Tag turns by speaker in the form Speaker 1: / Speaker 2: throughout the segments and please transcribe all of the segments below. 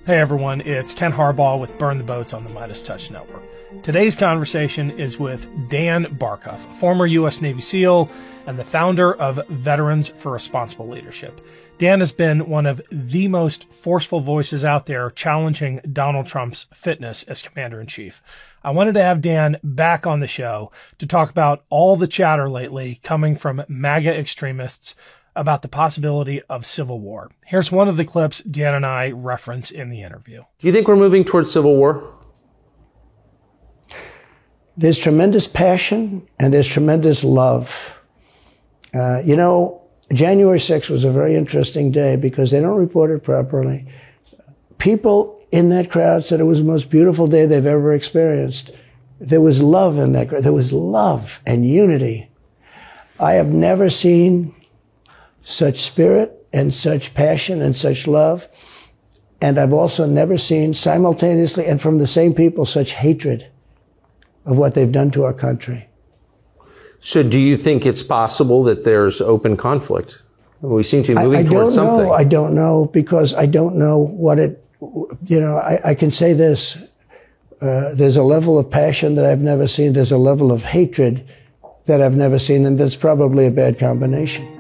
Speaker 1: Hey everyone, it's Ken Harbaugh with Burn the Boats on the Midas Touch Network. Today's conversation is with Dan Barkoff, a former U.S. Navy SEAL and the founder of Veterans for Responsible Leadership. Dan has been one of the most forceful voices out there challenging Donald Trump's fitness as commander-in-chief. I wanted to have Dan back on the show to talk about all the chatter lately coming from MAGA extremists about the possibility of civil war. Here's one of the clips Dan and I reference in the interview.
Speaker 2: Do you think we're moving towards civil war?
Speaker 3: There's tremendous passion and there's tremendous love. January 6th was a very interesting day because they don't report it properly. People in that crowd said it was the most beautiful day they've ever experienced. There was love in that crowd. There was love and unity. I have never seen such spirit and such passion and such love. And I've also never seen simultaneously and from the same people such hatred of what they've done to our country.
Speaker 2: So do you think it's possible that there's open conflict? We seem to be moving towards something.
Speaker 3: I don't know because I don't know what it, I can say this. There's a level of passion that I've never seen. There's a level of hatred that I've never seen. And that's probably a bad combination.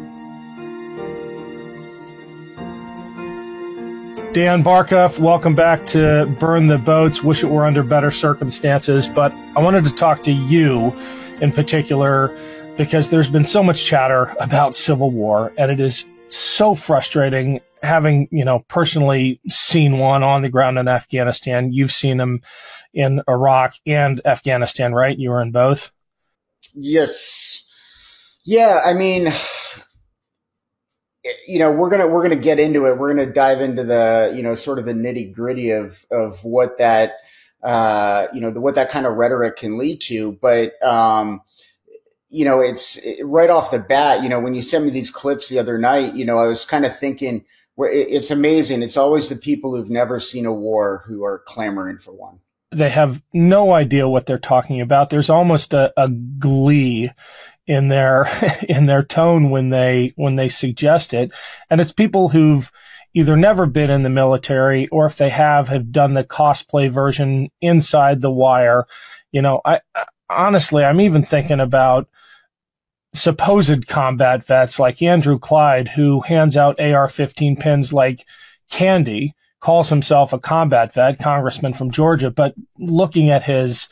Speaker 1: Dan Barkoff, welcome back to Burn the Boats. Wish it were under better circumstances, but I wanted to talk to you in particular because there's been so much chatter about civil war, and it is so frustrating having, personally seen one on the ground in Afghanistan. You've seen them in Iraq and Afghanistan, right? You were in both?
Speaker 4: Yes. Yeah, I mean, we're gonna get into it. We're gonna dive into the, sort of the nitty gritty of what that, what that kind of rhetoric can lead to. But, it's right off the bat, when you sent me these clips the other night, I was kind of thinking it's amazing. It's always the people who've never seen a war who are clamoring for one.
Speaker 1: They have no idea what they're talking about. There's almost a glee in their tone when they suggest it. And it's people who've either never been in the military or if they have done the cosplay version inside the wire. I honestly, I'm even thinking about supposed combat vets like Andrew Clyde, who hands out AR-15 pins like candy, calls himself a combat vet, congressman from Georgia, but looking at his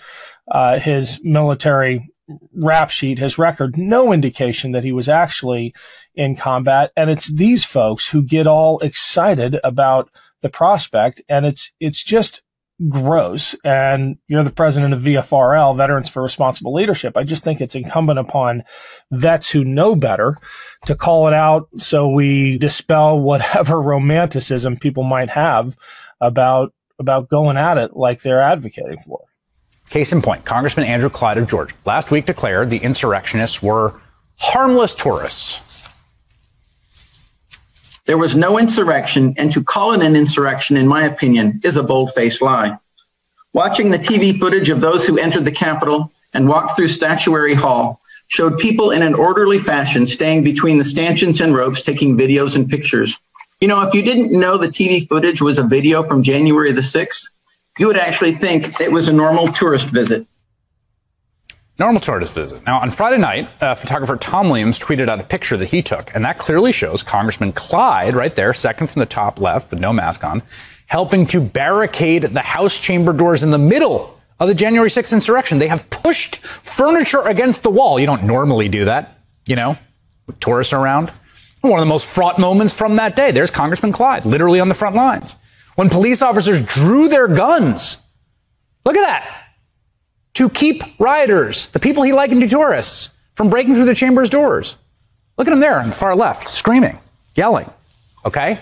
Speaker 1: military rap sheet, his record, no indication that he was actually in combat. And it's these folks who get all excited about the prospect, and it's just gross. And you're the president of VFRL, Veterans for Responsible Leadership. I just think it's incumbent upon vets who know better to call it out so we dispel whatever romanticism people might have about going at it like they're advocating for.
Speaker 5: Case in point, Congressman Andrew Clyde of Georgia last week declared the insurrectionists were harmless tourists.
Speaker 6: There was no insurrection, and to call it an insurrection, in my opinion, is a bold-faced lie. Watching the TV footage of those who entered the Capitol and walked through Statuary Hall showed people in an orderly fashion staying between the stanchions and ropes taking videos and pictures. If you didn't know the TV footage was a video from January the 6th, you would actually think it was a normal tourist visit.
Speaker 5: Normal tourist visit. Now, on Friday night, photographer Tom Williams tweeted out a picture that he took, and that clearly shows Congressman Clyde, right there, second from the top left with no mask on, helping to barricade the House chamber doors in the middle of the January 6th insurrection. They have pushed furniture against the wall. You don't normally do that, with tourists around. One of the most fraught moments from that day. There's Congressman Clyde, literally on the front lines. When police officers drew their guns, look at that, to keep rioters, the people he likened to tourists, from breaking through the chamber's doors. Look at him there on the far left, screaming, yelling, okay?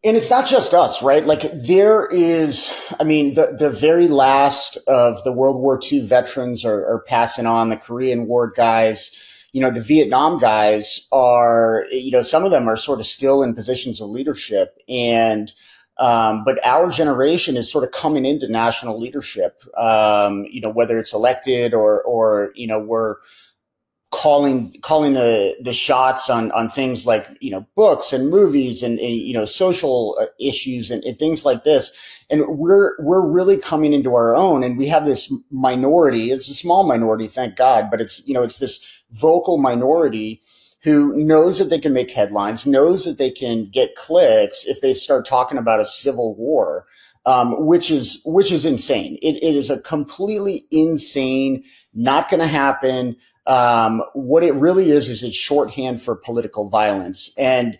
Speaker 4: And it's not just us, right? Like there is, the very last of the World War II veterans are passing on, the Korean War guys, the Vietnam guys are, some of them are sort of still in positions of leadership. And but our generation is sort of coming into national leadership, whether it's elected or we're calling the shots on things like, books and movies and social issues and things like this. And we're really coming into our own, and we have this minority. It's a small minority, thank God, but it's this vocal minority who knows that they can make headlines, knows that they can get clicks if they start talking about a civil war, which is insane. It is a completely insane, not going to happen. What it really is it's shorthand for political violence. And,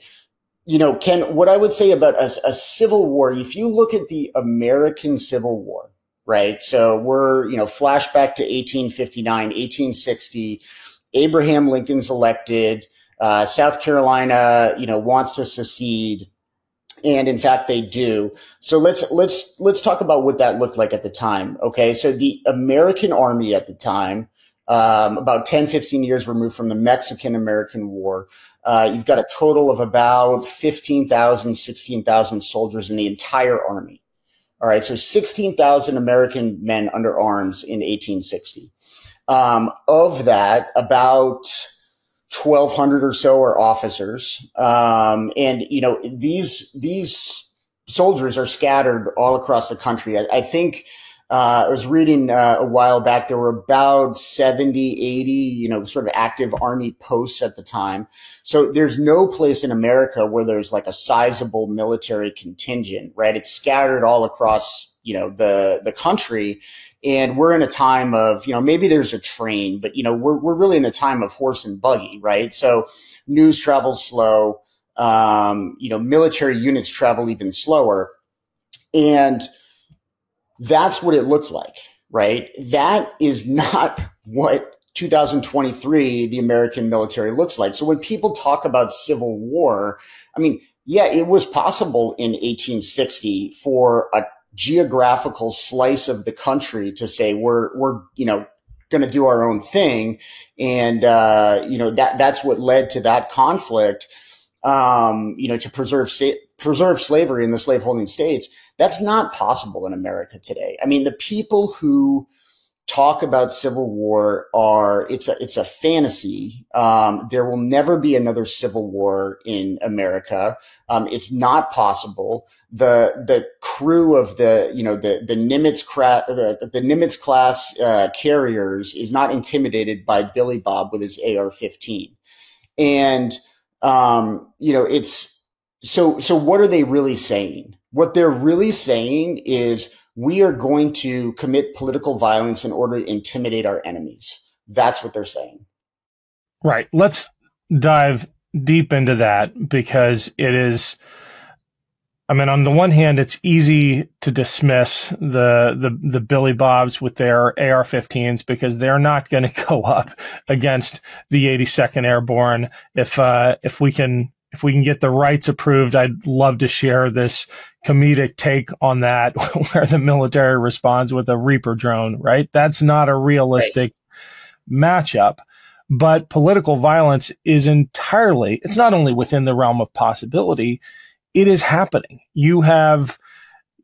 Speaker 4: Ken, what I would say about a civil war, if you look at the American Civil War, right? So we're, flashback to 1859, 1860, Abraham Lincoln's elected, South Carolina, wants to secede. And in fact, they do. So let's talk about what that looked like at the time. Okay. So the American army at the time, about 10, 15 years removed from the Mexican-American War, you've got a total of about 15,000, 16,000 soldiers in the entire army. All right. So 16,000 American men under arms in 1860. Of that, about 1,200 or so are officers. And, these soldiers are scattered all across the country. I think, I was reading a while back, there were about 70, 80, sort of active army posts at the time. So there's no place in America where there's like a sizable military contingent, right? It's scattered all across, the country. And we're in a time of, maybe there's a train, but, we're really in the time of horse and buggy, right? So news travels slow. Military units travel even slower. And that's what it looks like, right? That is not what 2023, the American military looks like. So when people talk about civil war, yeah, it was possible in 1860 for a geographical slice of the country to say we're going to do our own thing. And, that's what led to that conflict, to preserve slavery in the slaveholding states. That's not possible in America today. The people who talk about civil war it's a fantasy. There will never be another civil war in America. It's not possible. The crew of the Nimitz class carriers is not intimidated by Billy Bob with his AR-15. And, so what are they really saying? What they're really saying is we are going to commit political violence in order to intimidate our enemies. That's what they're saying.
Speaker 1: Right. Let's dive deep into that, because it is, on the one hand, it's easy to dismiss the Billy Bobs with their AR-15s because they're not going to go up against the 82nd Airborne. If we can get the rights approved, I'd love to share this comedic take on that, where the military responds with a Reaper drone, right? That's not a realistic matchup. But political violence is it's not only within the realm of possibility, it is happening. You have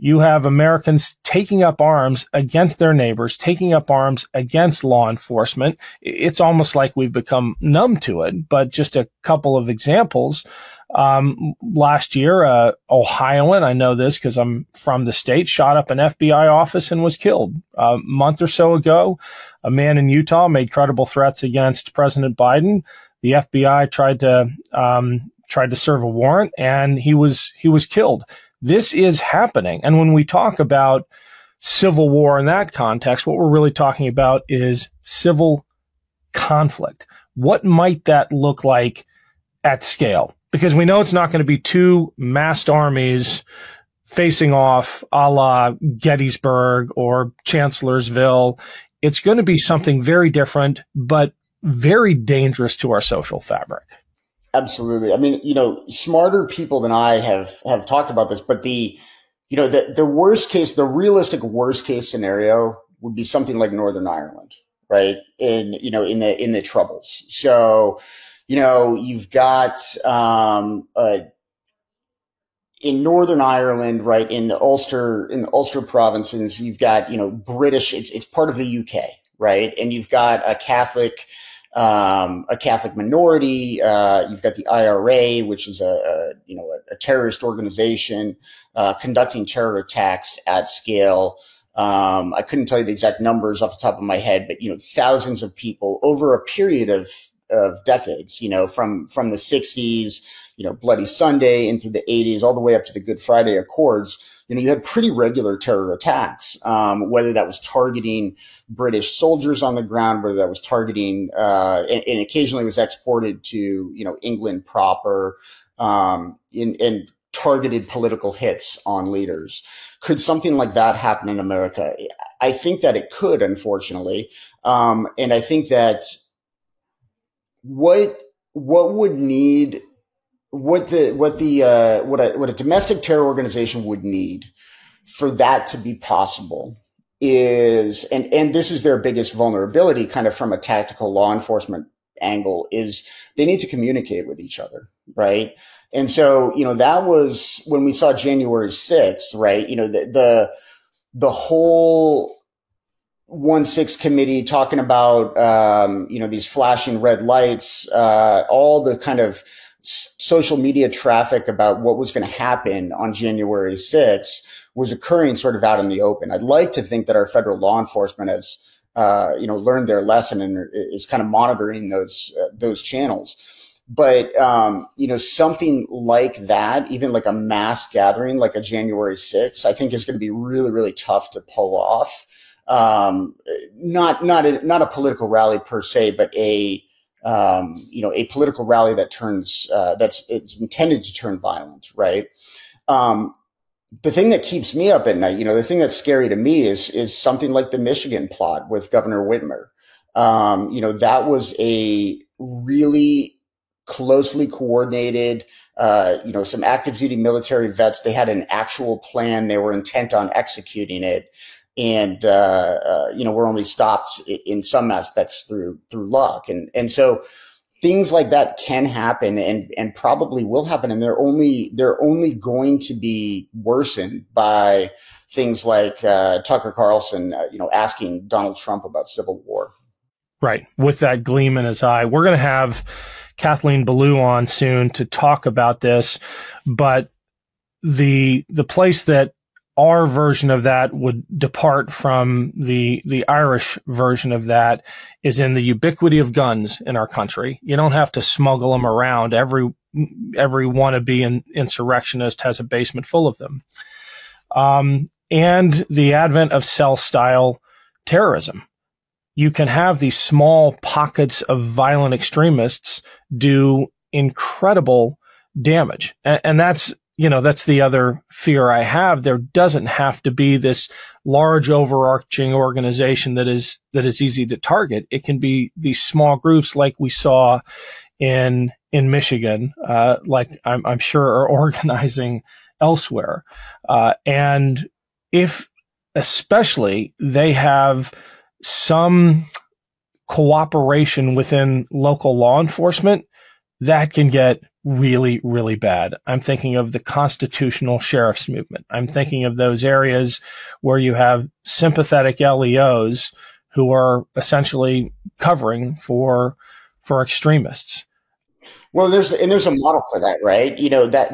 Speaker 1: Americans taking up arms against their neighbors, taking up arms against law enforcement. It's almost like we've become numb to it. But just a couple of examples. Last year, Ohioan, I know this because I'm from the state, shot up an FBI office and was killed. A month or so ago, a man in Utah made credible threats against President Biden. The FBI tried to serve a warrant, and he was killed. This is happening. And when we talk about civil war in that context, what we're really talking about is civil conflict. What might that look like at scale? Because we know it's not going to be two massed armies facing off a la Gettysburg or Chancellorsville. It's going to be something very different, but very dangerous to our social fabric.
Speaker 4: Absolutely. Smarter people than I have talked about this, but the worst case, the realistic worst case scenario would be something like Northern Ireland, right? In the Troubles. So, you've got, in Northern Ireland, right, in the Ulster provinces, you've got, British, it's part of the UK, right? And you've got a Catholic, a Catholic minority. You've got the IRA, which is a terrorist organization conducting terror attacks at scale. I couldn't tell you the exact numbers off the top of my head, but thousands of people over a period of decades. From the 60s, Bloody Sunday into the 80s, all the way up to the Good Friday Accords. You had pretty regular terror attacks, whether that was targeting British soldiers on the ground, whether that was targeting, and occasionally was exported to, England proper, and targeted political hits on leaders. Could something like that happen in America? I think that it could, unfortunately. And I think that what a domestic terror organization would need for that to be possible is, and this is their biggest vulnerability kind of from a tactical law enforcement angle, is they need to communicate with each other, right? And so, that was when we saw January 6th, right? The whole 1-6 committee talking about, these flashing red lights, all the kind of social media traffic about what was going to happen on January 6th was occurring sort of out in the open. I'd like to think that our federal law enforcement has, learned their lesson and is kind of monitoring those channels. But, something like that, even like a mass gathering, like a January 6th, I think is going to be really, really tough to pull off. Not a political rally per se, but a political rally that turns, it's intended to turn violent, right? The thing that keeps me up at night, the thing that's scary to me is something like the Michigan plot with Governor Whitmer. That was a really closely coordinated, some active duty military vets. They had an actual plan. They were intent on executing it. And, we're only stopped in some aspects through luck. And so things like that can happen and probably will happen. And they're only going to be worsened by things like, Tucker Carlson, asking Donald Trump about civil war.
Speaker 1: Right. With that gleam in his eye. We're going to have Kathleen Belew on soon to talk about this, but the place that our version of that would depart from the Irish version of that is in the ubiquity of guns in our country. You don't have to smuggle them around. Every wannabe insurrectionist has a basement full of them. And the advent of cell-style terrorism. You can have these small pockets of violent extremists do incredible damage. And that's the other fear I have. There doesn't have to be this large overarching organization that is easy to target. It can be these small groups like we saw in Michigan, like I'm sure are organizing elsewhere. And if especially they have some cooperation within local law enforcement, that can get really, really bad. I'm thinking of the constitutional sheriff's movement. I'm thinking of those areas where you have sympathetic LEOs who are essentially covering for extremists.
Speaker 4: Well, there's a model for that, right?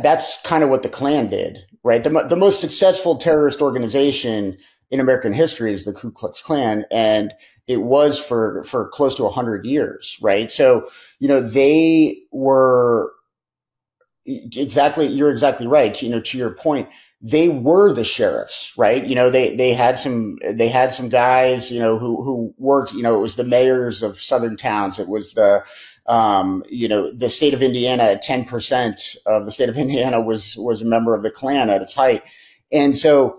Speaker 4: That's kind of what the Klan did, right? The most successful terrorist organization in American history is the Ku Klux Klan, and it was for close to 100 years, right? So, they were you're exactly right. To your point, they were the sheriffs, right? They had some guys, who worked, it was the mayors of southern towns. It was the state of Indiana, 10% of the state of Indiana was a member of the Klan at its height. And so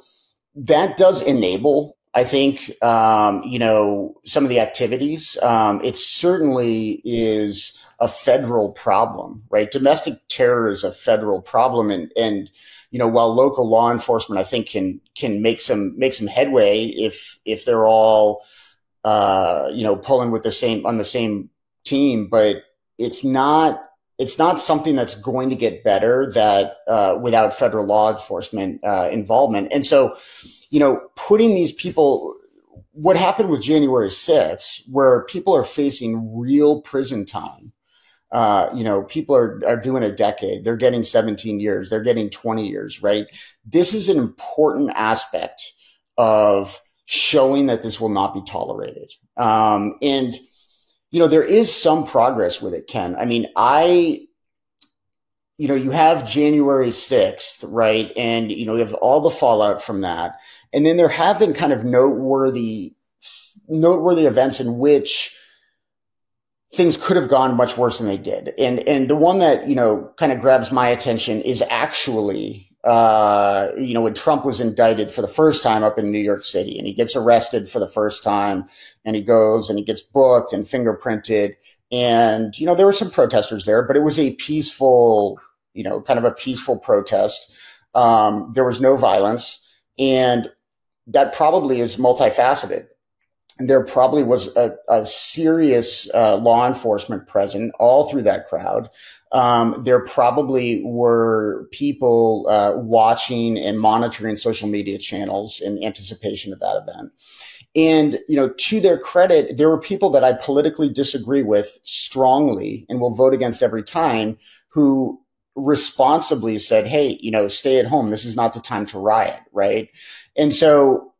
Speaker 4: that does enable, I think, some of the activities. It certainly is a federal problem, right? Domestic terror is a federal problem. And while local law enforcement, I think can make some headway if they're all, pulling with on the same team, but it's not something that's going to get better without federal law enforcement, involvement. And so, putting these people, what happened with January 6th, where people are facing real prison time. People are doing a decade. They're getting 17 years. They're getting 20 years, right? This is an important aspect of showing that this will not be tolerated. There is some progress with it, Ken. I mean, you have January 6th, right? And, you have all the fallout from that. And then there have been kind of noteworthy events in which things could have gone much worse than they did. And the one that, kind of grabs my attention is actually, when Trump was indicted for the first time up in New York City, and he gets arrested for the first time, and he goes and he gets booked and fingerprinted. And, there were some protesters there, but it was a peaceful, kind of a peaceful protest. There was no violence, and that probably is multifaceted. And there probably was a serious law enforcement present all through that crowd. There probably were people watching and monitoring social media channels in anticipation of that event. And, to their credit, there were people that I politically disagree with strongly and will vote against every time, who responsibly said, hey, stay at home. This is not the time to riot, right? And so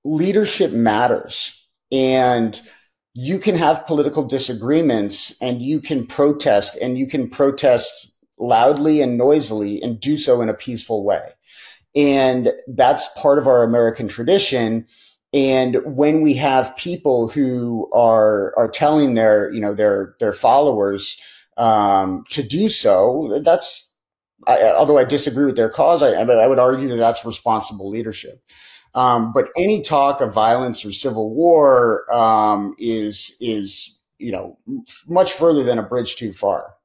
Speaker 4: leadership matters. And you can have political disagreements, and you can protest loudly and noisily, and do so in a peaceful way. And that's part of our American tradition. And when we have people who are telling their followers to do so, although I disagree with their cause, I would argue that that's responsible leadership. But any talk of violence or civil war is much further than a bridge too far.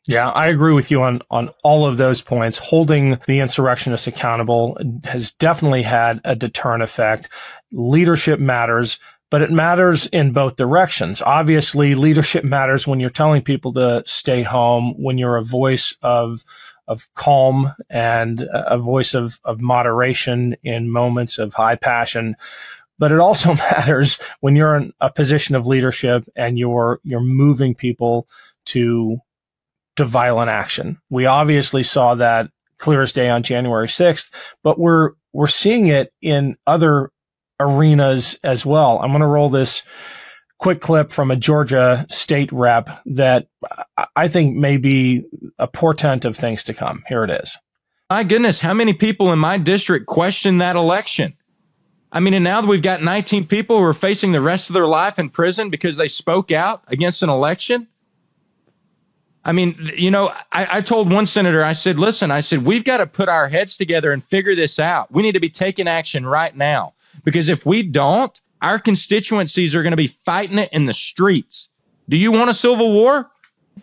Speaker 1: Yeah, I agree with you on all of those points. Holding the insurrectionists accountable has definitely had a deterrent effect. Leadership matters, but it matters in both directions. Obviously, leadership matters when you're telling people to stay home, when you're a voice of calm and a voice of moderation in moments of high passion. But it also matters when you're in a position of leadership and you're moving people to violent action. We obviously saw that clear as day on January 6th, but we're seeing it in other arenas as well. I'm going to roll this quick clip from a Georgia state rep that I think may be a portent of things to come. Here it is.
Speaker 7: My goodness, how many people in my district questioned that election? I mean, and now that we've got 19 people who are facing the rest of their life in prison because they spoke out against an election. I mean, I told one senator, I said, listen, we've got to put our heads together and figure this out. We need to be taking action right now, because if we don't, our constituencies are going to be fighting it in the streets. Do you want a civil war?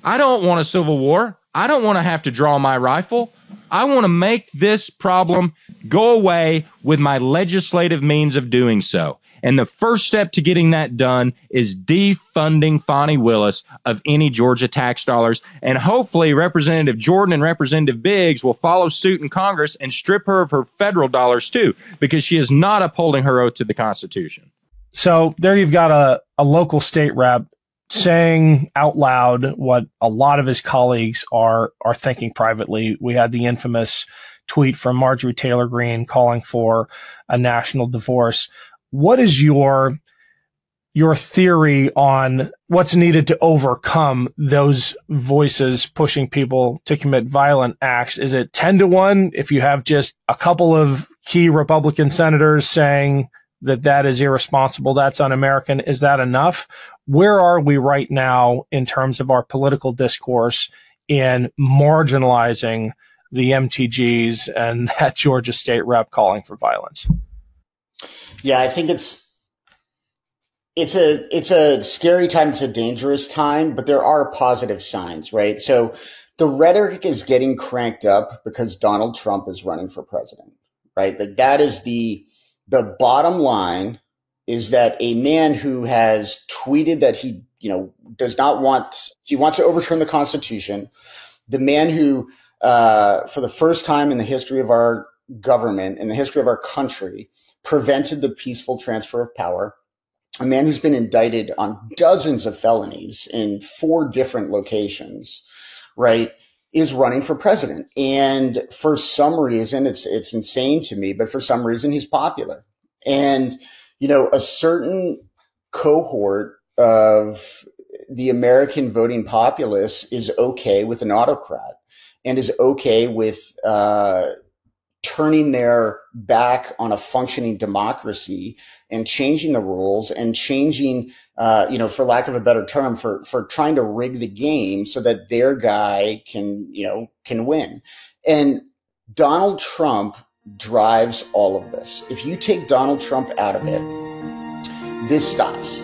Speaker 7: I don't want a civil war. I don't want to have to draw my rifle. I want to make this problem go away with my legislative means of doing so. And the first step to getting that done is defunding Fani Willis of any Georgia tax dollars. And hopefully Representative Jordan and Representative Biggs will follow suit in Congress and strip her of her federal dollars too, because she is not upholding her oath to the Constitution.
Speaker 1: So there you've got a local state rep saying out loud what a lot of his colleagues are thinking privately. We had the infamous tweet from Marjorie Taylor Greene calling for a national divorce. What is your theory on what's needed to overcome those voices pushing people to commit violent acts? Is it 10-1 if you have just a couple of key Republican senators saying that is irresponsible, that's un-American? Is that enough? Where are we right now in terms of our political discourse in marginalizing the MTGs and that Georgia state rep calling for violence?
Speaker 4: Yeah, I think it's a scary time. It's a dangerous time, but there are positive signs, right? So the rhetoric is getting cranked up because Donald Trump is running for president, right? Like that is the bottom line, is that a man who has tweeted that he wants to overturn the Constitution, the man who, for the first time in the history of our government in the history of our country prevented the peaceful transfer of power. A man who's been indicted on dozens of felonies in 4 different locations, right, is running for president. And for some reason, it's insane to me, but for some reason he's popular. And, you know, a certain cohort of the American voting populace is okay with an autocrat and is okay with turning their back on a functioning democracy and changing the rules and changing, for lack of a better term, for trying to rig the game so that their guy can win. And Donald Trump drives all of this. If you take Donald Trump out of it, this stops.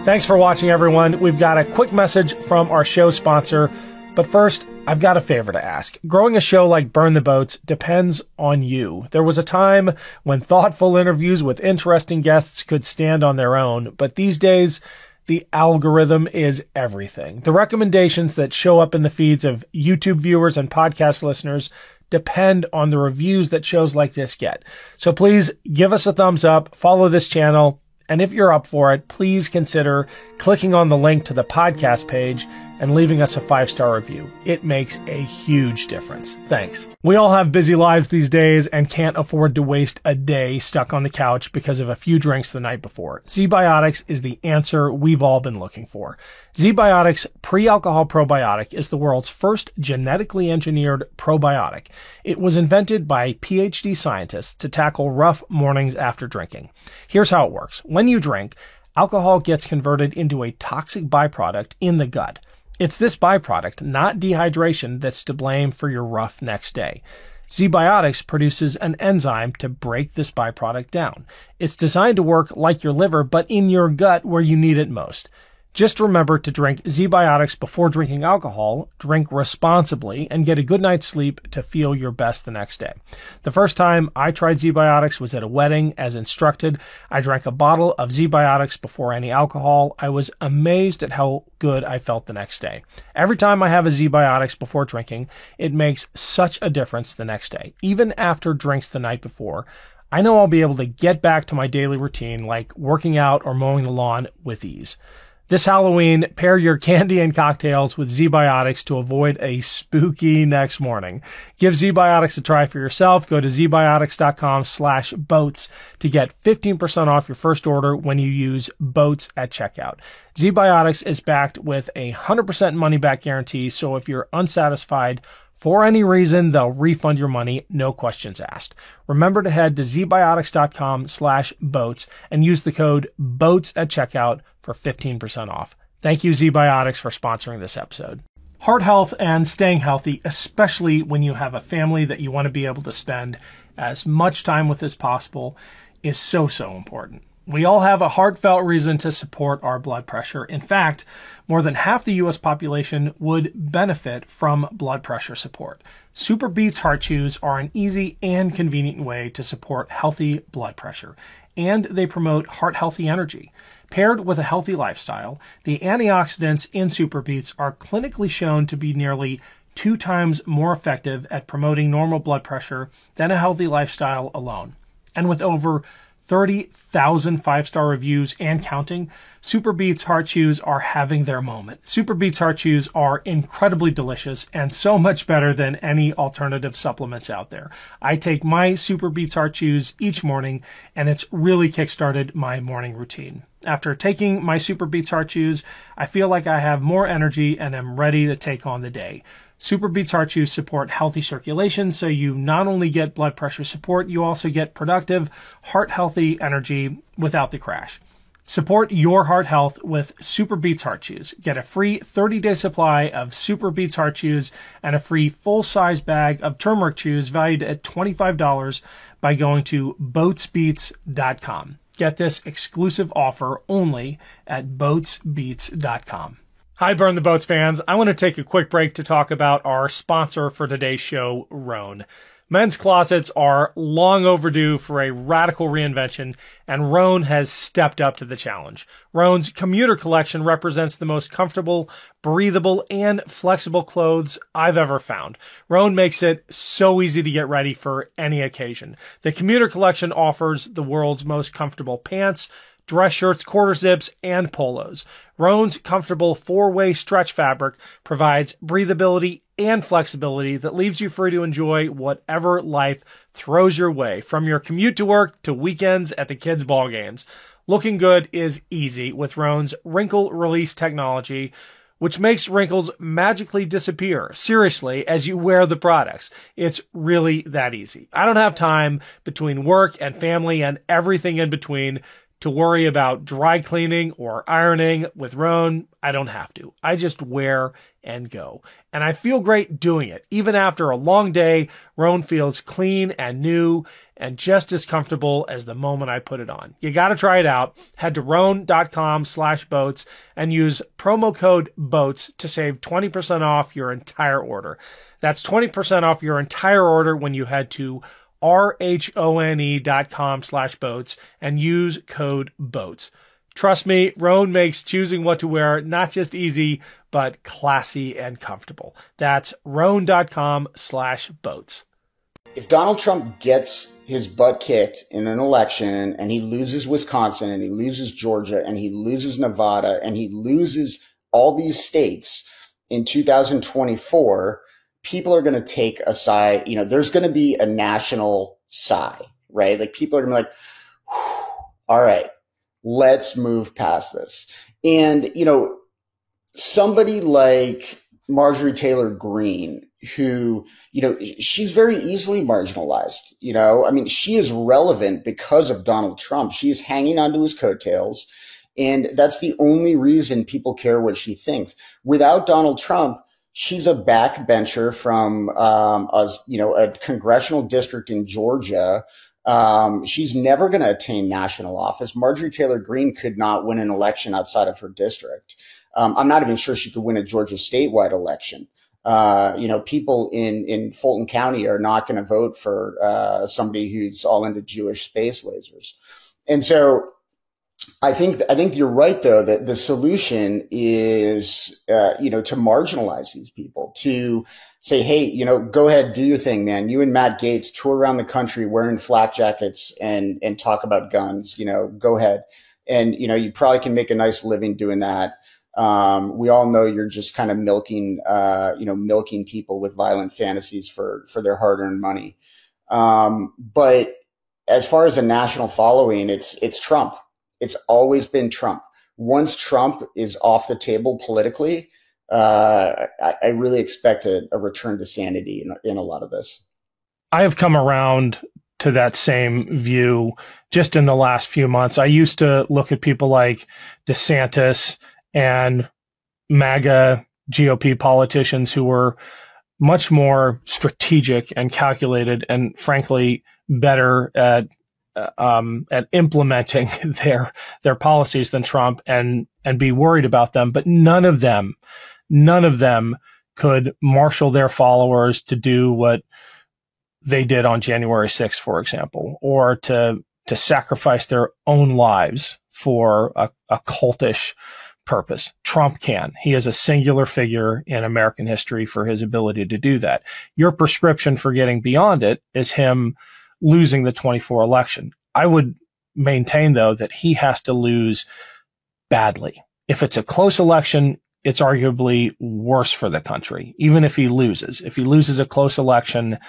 Speaker 1: Thanks for watching, everyone. We've got a quick message from our show sponsor. But first, I've got a favor to ask. Growing a show like Burn the Boats depends on you. There was a time when thoughtful interviews with interesting guests could stand on their own, but these days, the algorithm is everything. The recommendations that show up in the feeds of YouTube viewers and podcast listeners depend on the reviews that shows like this get. So please give us a thumbs up, follow this channel, and if you're up for it, please consider clicking on the link to the podcast page and leaving us a 5-star review. It makes a huge difference. Thanks. We all have busy lives these days and can't afford to waste a day stuck on the couch because of a few drinks the night before. ZBiotics is the answer we've all been looking for. ZBiotics Pre-Alcohol Probiotic is the world's first genetically engineered probiotic. It was invented by PhD scientists to tackle rough mornings after drinking. Here's how it works. When you drink, alcohol gets converted into a toxic byproduct in the gut. It's this byproduct, not dehydration, that's to blame for your rough next day. ZBiotics produces an enzyme to break this byproduct down. It's designed to work like your liver, but in your gut where you need it most. Just remember to drink ZBiotics before drinking alcohol, drink responsibly, and get a good night's sleep to feel your best the next day. The first time I tried ZBiotics was at a wedding. As instructed, I drank a bottle of ZBiotics before any alcohol. I was amazed at how good I felt the next day. Every time I have a ZBiotics before drinking, it makes such a difference the next day. Even after drinks the night before, I know I'll be able to get back to my daily routine like working out or mowing the lawn with ease. This Halloween, pair your candy and cocktails with ZBiotics to avoid a spooky next morning. Give ZBiotics a try for yourself. Go to zbiotics.com/boats to get 15% off your first order when you use BOATS at checkout. ZBiotics is backed with a 100% money-back guarantee, so if you're unsatisfied for any reason, they'll refund your money, no questions asked. Remember to head to zbiotics.com/boats and use the code BOATS at checkout for 15% off. Thank you, ZBiotics, for sponsoring this episode. Heart health and staying healthy, especially when you have a family that you want to be able to spend as much time with as possible, is so important. We all have a heartfelt reason to support our blood pressure. In fact, more than half the U.S. population would benefit from blood pressure support. SuperBeets Heart Chews are an easy and convenient way to support healthy blood pressure, and they promote heart-healthy energy. Paired with a healthy lifestyle, the antioxidants in SuperBeets are clinically shown to be nearly 2 times more effective at promoting normal blood pressure than a healthy lifestyle alone. And with over 30,000 5-star reviews and counting, SuperBeets Heart Chews are having their moment. SuperBeets Heart Chews are incredibly delicious and so much better than any alternative supplements out there. I take my SuperBeets Heart Chews each morning, and it's really kickstarted my morning routine. After taking my SuperBeets Heart Chews, I feel like I have more energy and am ready to take on the day. SuperBeets Heart Chews support healthy circulation, so you not only get blood pressure support, you also get productive, heart-healthy energy without the crash. Support your heart health with SuperBeets Heart Chews. Get a free 30-day supply of SuperBeets Heart Chews and a free full-size bag of turmeric chews valued at $25 by going to boatsbeets.com. Get this exclusive offer only at boatsbeets.com. Hi, Burn the Boats fans. I want to take a quick break to talk about our sponsor for today's show, Rhone. Men's closets are long overdue for a radical reinvention, and Rhone has stepped up to the challenge. Rhone's commuter collection represents the most comfortable, breathable, and flexible clothes I've ever found. Rhone makes it so easy to get ready for any occasion. The commuter collection offers the world's most comfortable pants, dress shirts, quarter zips, and polos. Rhone's comfortable 4-way stretch fabric provides breathability and flexibility that leaves you free to enjoy whatever life throws your way, from your commute to work to weekends at the kids' ball games. Looking good is easy with Rhone's wrinkle release technology, which makes wrinkles magically disappear, seriously, as you wear the products. It's really that easy. I don't have time between work and family and everything in between to worry about dry cleaning or ironing. With Rhone, I don't have to. I just wear and go. And I feel great doing it. Even after a long day, Rhone feels clean and new and just as comfortable as the moment I put it on. You got to try it out. Head to rhone.com/boats and use promo code BOATS to save 20% off your entire order. That's 20% off your entire order when you head to RHONE.com/boats and use code BOATS. Trust me, Rhone makes choosing what to wear not just easy, but classy and comfortable. That's Rhone.com/boats.
Speaker 4: If Donald Trump gets his butt kicked in an election and he loses Wisconsin and he loses Georgia and he loses Nevada and he loses all these states in 2024, people are going to take a sigh. You know, there's going to be a national sigh, right? Like people are going to be like, all right, let's move past this. And, you know, somebody like Marjorie Taylor Greene, who, you know, she's very easily marginalized. You know, I mean, she is relevant because of Donald Trump. She is hanging onto his coattails. And that's the only reason people care what she thinks. Without Donald Trump, she's a backbencher from a congressional district in Georgia. She's never going to attain national office. Marjorie Taylor Greene could not win an election outside of her district. I'm not even sure she could win a Georgia statewide election. People in Fulton County are not going to vote for somebody who's all into Jewish space lasers. And so I think you're right, though, that the solution is, to marginalize these people, to say, hey, go ahead, do your thing, man. You and Matt Gaetz tour around the country wearing flak jackets and talk about guns, go ahead. And, you probably can make a nice living doing that. We all know you're just kind of milking people with violent fantasies for their hard-earned money. But as far as a national following, it's Trump. It's always been Trump. Once Trump is off the table politically, I really expect a return to sanity in a lot of this.
Speaker 1: I have come around to that same view just in the last few months. I used to look at people like DeSantis and MAGA GOP politicians who were much more strategic and calculated and frankly better at implementing their policies than Trump and be worried about them. But none of them could marshal their followers to do what they did on January 6th, for example, or to sacrifice their own lives for a cultish purpose. Trump can. He is a singular figure in American history for his ability to do that. Your prescription for getting beyond it is him losing the 24 election. I would maintain, though, that he has to lose badly. If it's a close election, it's arguably worse for the country, even if he loses. If he loses a close election,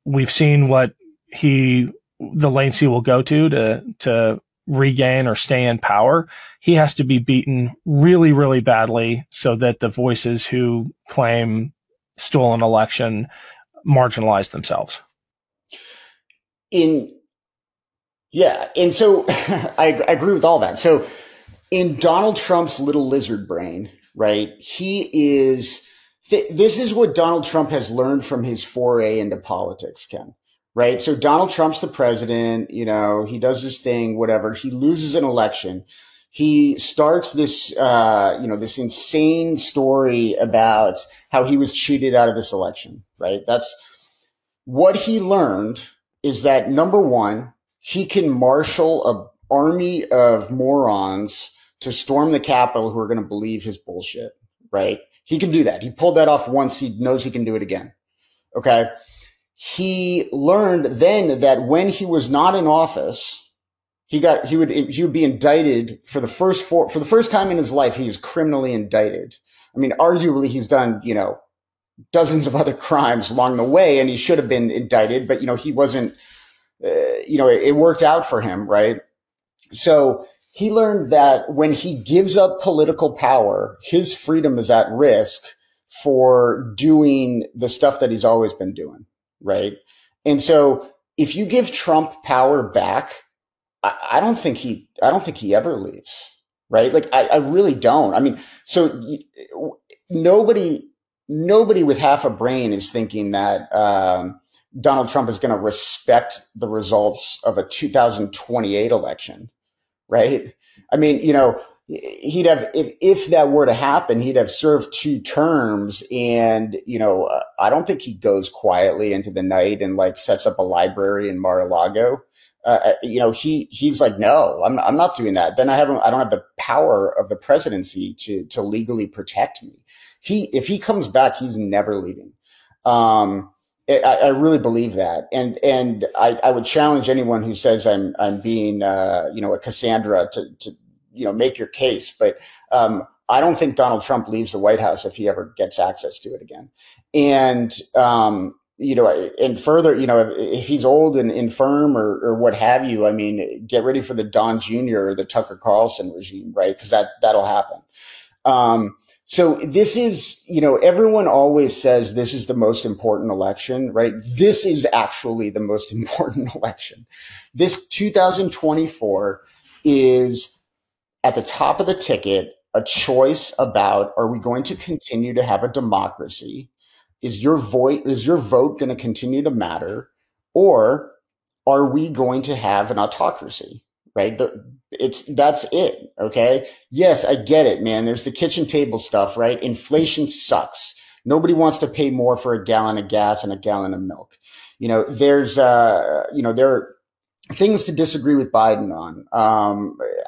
Speaker 1: we've seen what the lengths he will go to regain or stay in power. He has to be beaten really, really badly so that the voices who claim stolen election marginalize themselves.
Speaker 4: And so I agree with all that. So in Donald Trump's little lizard brain, right, this is what Donald Trump has learned from his foray into politics, Ken, right? So Donald Trump's the president, he does this thing, whatever. He loses an election. He starts this, this insane story about how he was cheated out of this election, right? what he learned is that, number one, he can marshal an army of morons to storm the Capitol who are going to believe his bullshit, right? He can do that. He pulled that off once. He knows he can do it again. Okay. He learned then that when he was not in office, he would be indicted for the first time in his life. He was criminally indicted. I mean, arguably he's done, dozens of other crimes along the way, and he should have been indicted, but, he wasn't, it worked out for him, right? So he learned that when he gives up political power, his freedom is at risk for doing the stuff that he's always been doing, right? And so if you give Trump power back, I don't think he ever leaves, right? Like, I really don't. I mean, so nobody with half a brain is thinking that Donald Trump is going to respect the results of a 2028 election, right? I mean, he'd have, if that were to happen, he'd have served 2 terms, and, I don't think he goes quietly into the night and like sets up a library in Mar-a-Lago. He's like, no, I'm not doing that. Then I don't have the power of the presidency to legally protect me. If he comes back, he's never leaving. I really believe that. And I would challenge anyone who says I'm being, a Cassandra to make your case. But, I don't think Donald Trump leaves the White House if he ever gets access to it again. And, and further, if he's old and infirm or what have you, I mean, get ready for the Don Jr. or the Tucker Carlson regime, right? Because that'll happen. So this is, everyone always says this is the most important election, right? This is actually the most important election. This 2024 is at the top of the ticket, a choice about, are we going to continue to have a democracy? Is your vote going to continue to matter? Or are we going to have an autocracy, right? That's it. Okay. Yes, I get it, man. There's the kitchen table stuff, right? Inflation sucks. Nobody wants to pay more for a gallon of gas and a gallon of milk. There are things to disagree with Biden on.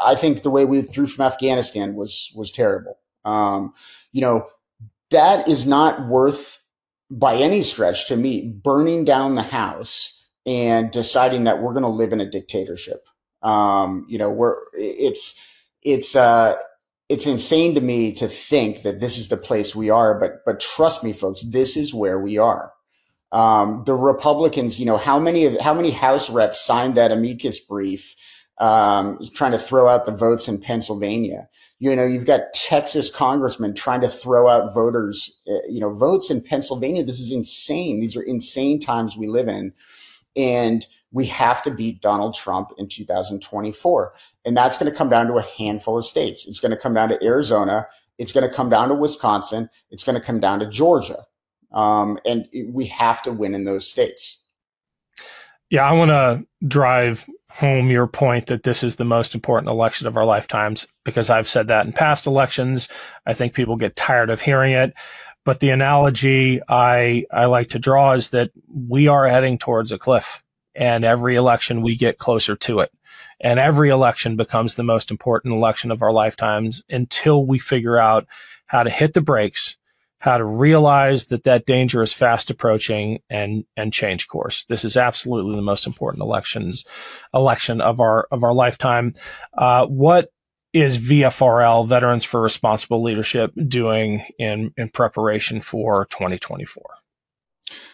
Speaker 4: I think the way we withdrew from Afghanistan was terrible. That is not worth, by any stretch to me, burning down the house and deciding that we're going to live in a dictatorship. It's insane to me to think that this is the place we are, but trust me, folks, this is where we are. The Republicans, how many House reps signed that amicus brief, trying to throw out the votes in Pennsylvania? You've got Texas congressmen trying to throw out votes in Pennsylvania. This is insane. These are insane times we live in. And we have to beat Donald Trump in 2024. And that's going to come down to a handful of states. It's going to come down to Arizona. It's going to come down to Wisconsin. It's going to come down to Georgia. And we have to win in those states.
Speaker 1: Yeah, I want to drive home your point that this is the most important election of our lifetimes, because I've said that in past elections. I think people get tired of hearing it. But the analogy I like to draw is that we are heading towards a cliff, and every election we get closer to it. And every election becomes the most important election of our lifetimes until we figure out how to hit the brakes, how to realize that danger is fast approaching, and change course. This is absolutely the most important election of our lifetime. What is VFRL, Veterans for Responsible Leadership, doing in preparation for 2024?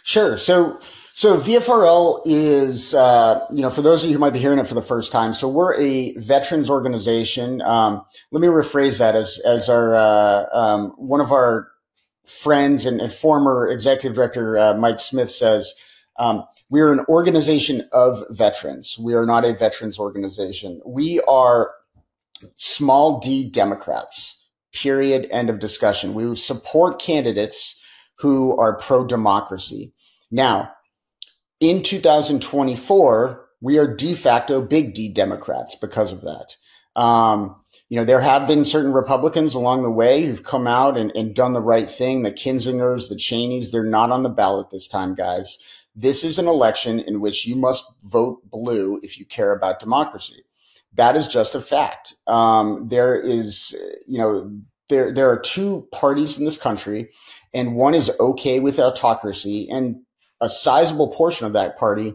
Speaker 4: Sure. So VFRL is, for those of you who might be hearing it for the first time, so we're a veterans organization. Let me rephrase that as our, one of our friends and former executive director, Mike Smith says, we are an organization of veterans. We are not a veterans organization. We are small d Democrats, period, end of discussion. We support candidates who are pro-democracy. Now, in 2024, we are de facto big D Democrats because of that. There have been certain Republicans along the way who've come out and done the right thing. The Kinzingers, the Cheneys, they're not on the ballot this time, guys. This is an election in which you must vote blue if you care about democracy. That is just a fact. There are two parties in this country, and one is okay with autocracy, and a sizable portion of that party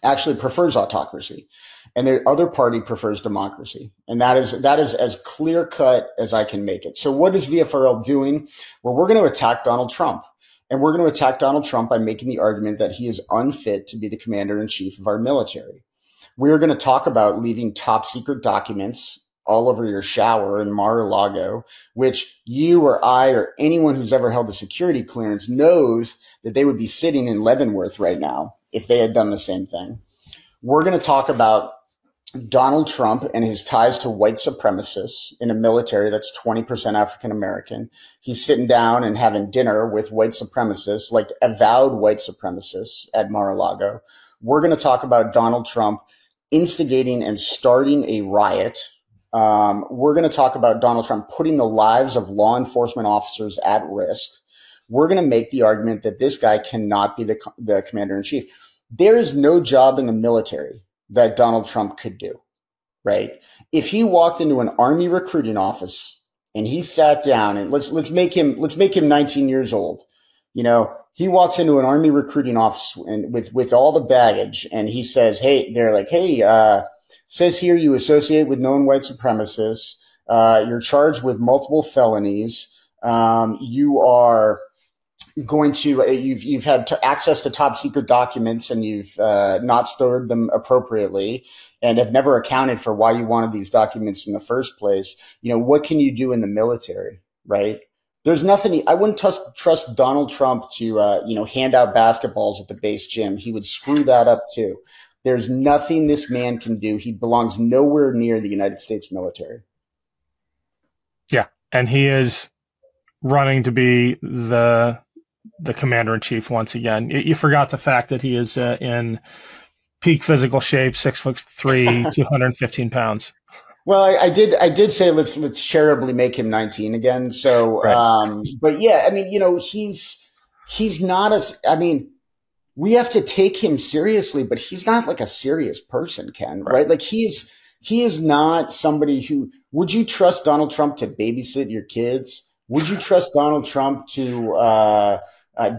Speaker 4: actually prefers autocracy, and the other party prefers democracy. And that is as clear cut as I can make it. So what is VFRL doing? Well, we're going to attack Donald Trump, and we're going to attack Donald Trump by making the argument that he is unfit to be the commander in chief of our military. We're going to talk about leaving top secret documents all over your shower in Mar-a-Lago, which you or I or anyone who's ever held a security clearance knows that they would be sitting in Leavenworth right now if they had done the same thing. We're going to talk about Donald Trump and his ties to white supremacists in a military that's 20% African American. He's sitting down and having dinner with white supremacists, like avowed white supremacists at Mar-a-Lago. We're going to talk about Donald Trump instigating and starting a riot. We're going to talk about Donald Trump putting the lives of law enforcement officers at risk. We're going to make the argument that this guy cannot be the commander in chief. There is no job in the military that Donald Trump could do, right? If he walked into an army recruiting office and he sat down and let's make him 19 years old. You know, he walks into an army recruiting office and with all the baggage, and he says, "Hey," they're like, "Hey, says here you associate with known white supremacists. You're charged with multiple felonies. You are going to you've had access to top secret documents, and you've not stored them appropriately, and have never accounted for why you wanted these documents in the first place. You know, what can you do in the military, right?" There's nothing. I wouldn't trust Donald Trump to hand out basketballs at the base gym. He would screw that up too. There's nothing this man can do. He belongs nowhere near the United States military.
Speaker 1: Yeah, and he is running to be the commander in chief once again. You forgot the fact that he is in peak physical shape, 6'3", 215 pounds.
Speaker 4: Well, I did say let's charitably make him 19 again. So, right. But yeah, I mean, he's not we have to take him seriously, but he's not like a serious person, Ken, right? Like he is not somebody who, would you trust Donald Trump to babysit your kids? Would you trust Donald Trump to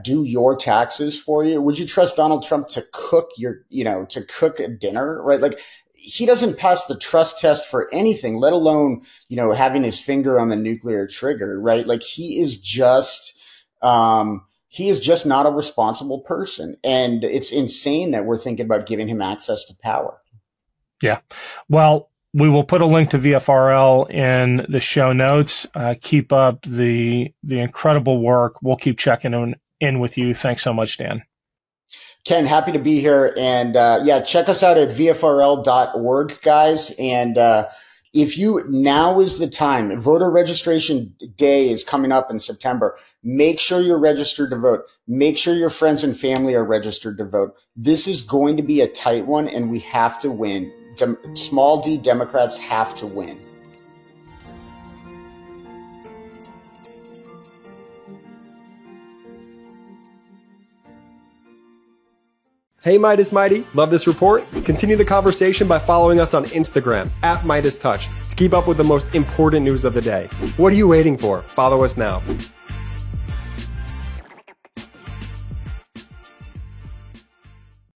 Speaker 4: do your taxes for you? Would you trust Donald Trump to cook to cook a dinner, right? Like, he doesn't pass the trust test for anything, let alone, having his finger on the nuclear trigger, right? Like, he is just not a responsible person. And it's insane that we're thinking about giving him access to power. Yeah.
Speaker 1: Well, we will put a link to VFRL in the show notes. Keep up the incredible work. We'll keep checking in with you. Thanks so much, Dan.
Speaker 4: Ken, happy to be here. And check us out at VFRL.org, guys. And now is the time. Voter registration day is coming up in September. Make sure you're registered to vote. Make sure your friends and family are registered to vote. This is going to be a tight one, and we have to win. Small D Democrats have to win.
Speaker 8: Hey Meidas Mighty, love this report? Continue the conversation by following us on Instagram @MeidasTouch to keep up with the most important news of the day. What are you waiting for? Follow us now.